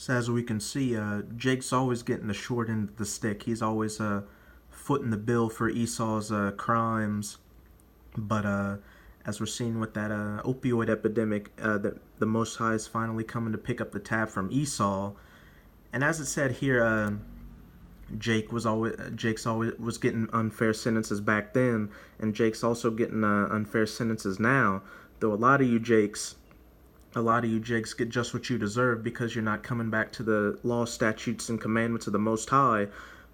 So as we can see, Jake's always getting the short end of the stick. He's always footing the bill for Esau's crimes. But as we're seeing with that opioid epidemic, the Most High is finally coming to pick up the tab from Esau. And as it said here, Jake's always was getting unfair sentences back then, and Jake's also getting unfair sentences now. Though a lot of you Jakes get just what you deserve because you're not coming back to the law, statutes, and commandments of the Most High.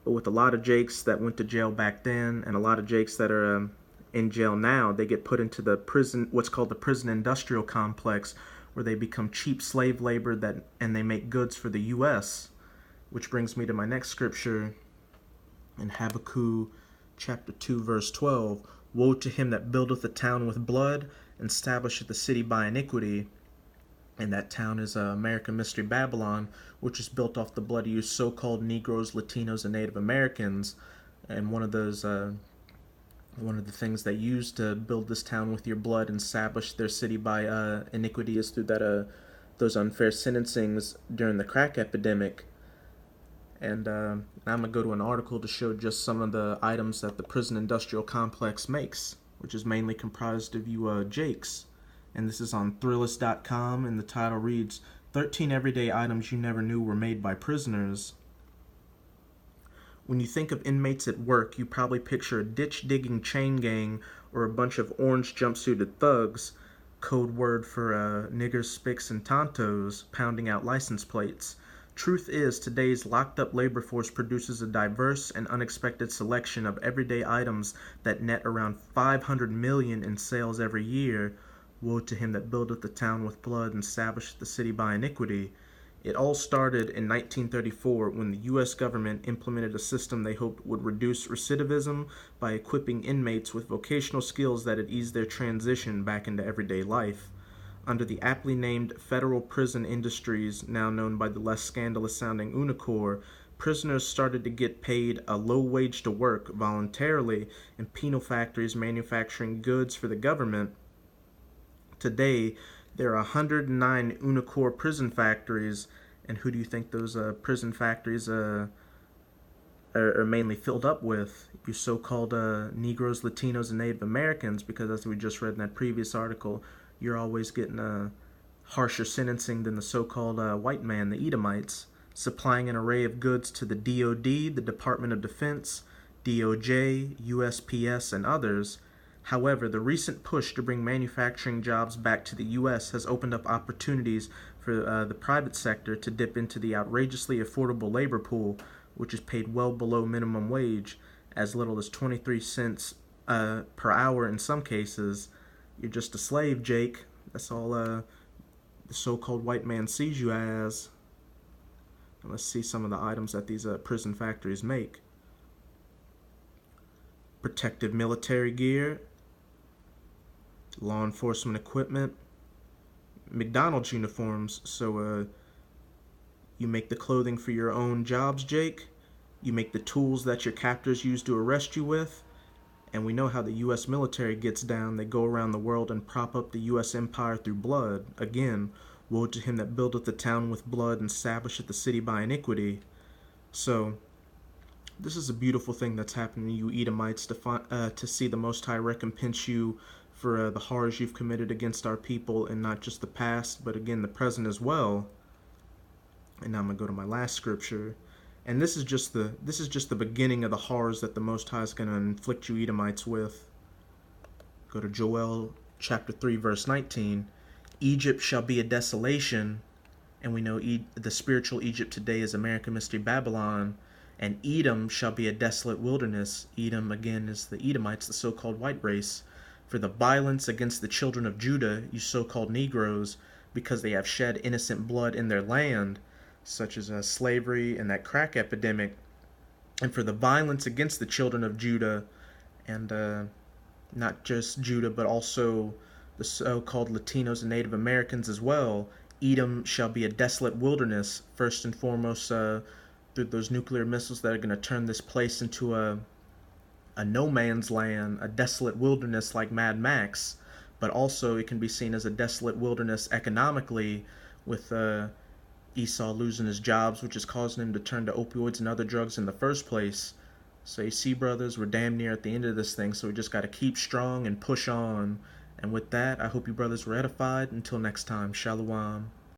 But with a lot of Jakes that went to jail back then, and a lot of Jakes that are in jail now, they get put into the prison, what's called the prison industrial complex, where they become cheap slave labor and they make goods for the U.S. Which brings me to my next scripture in Habakkuk chapter 2, verse 12. Woe to him that buildeth a town with blood, and establisheth the city by iniquity. And that town is American Mystery Babylon, which is built off the blood of you so-called Negroes, Latinos, and Native Americans. And one of the things they used to build this town with your blood and establish their city by iniquity is through those unfair sentencings during the crack epidemic. And I'm going to go to an article to show just some of the items that the prison industrial complex makes, which is mainly comprised of you Jakes. And this is on Thrillist.com, and the title reads, 13 Everyday Items You Never Knew Were Made by Prisoners. When you think of inmates at work, you probably picture a ditch-digging chain gang or a bunch of orange jumpsuited thugs, code word for niggers, spics, and tontos, pounding out license plates. Truth is, today's locked-up labor force produces a diverse and unexpected selection of everyday items that net around $500 million in sales every year. Woe to him that buildeth the town with blood and establisheth the city by iniquity. It all started in 1934 when the U.S. government implemented a system they hoped would reduce recidivism by equipping inmates with vocational skills that had eased their transition back into everyday life. Under the aptly named Federal Prison Industries, now known by the less scandalous-sounding UNICOR, prisoners started to get paid a low wage to work voluntarily in penal factories manufacturing goods for the government. Today, there are 109 UNICOR prison factories, and who do you think those prison factories are mainly filled up with? You so-called Negroes, Latinos, and Native Americans, because as we just read in that previous article, you're always getting a harsher sentencing than the so-called white man, the Edomites, supplying an array of goods to the DOD, the Department of Defense, DOJ, USPS, and others. However, the recent push to bring manufacturing jobs back to the U.S. has opened up opportunities for the private sector to dip into the outrageously affordable labor pool, which is paid well below minimum wage, as little as 23 cents per hour in some cases. You're just a slave, Jake. That's all the so-called white man sees you as. And let's see some of the items that these prison factories make. Protective military gear, law enforcement equipment, McDonald's uniforms. So you make the clothing for your own jobs, Jake. You make the tools that your captors use to arrest you with. And we know how the U.S. military gets down. They go around the world and prop up the U.S. empire through blood. Again, woe to him that buildeth the town with blood and establisheth the city by iniquity. So this is a beautiful thing that's happening to you Edomites, to see the Most High recompense you for the horrors you've committed against our people, and not just the past, but again the present as well. And now I'm gonna go to my last scripture, and this is just the beginning of the horrors that the Most High is gonna inflict you Edomites with. Go to Joel chapter 3, verse 19. Egypt shall be a desolation, and we know the spiritual Egypt today is American Mystery Babylon. And Edom shall be a desolate wilderness. Edom, again, is the Edomites, the so-called white race. For the violence against the children of Judah, you so-called Negroes, because they have shed innocent blood in their land, such as slavery and that crack epidemic. And for the violence against the children of Judah, and not just Judah, but also the so-called Latinos and Native Americans as well, Edom shall be a desolate wilderness, first and foremost through those nuclear missiles that are going to turn this place into a no man's land, a desolate wilderness like Mad Max, but also it can be seen as a desolate wilderness economically with Esau losing his jobs, which is causing him to turn to opioids and other drugs in the first place. So you see, brothers, we're damn near at the end of this thing, so we just got to keep strong and push on. And with that, I hope you brothers were edified. Until next time, Shalom.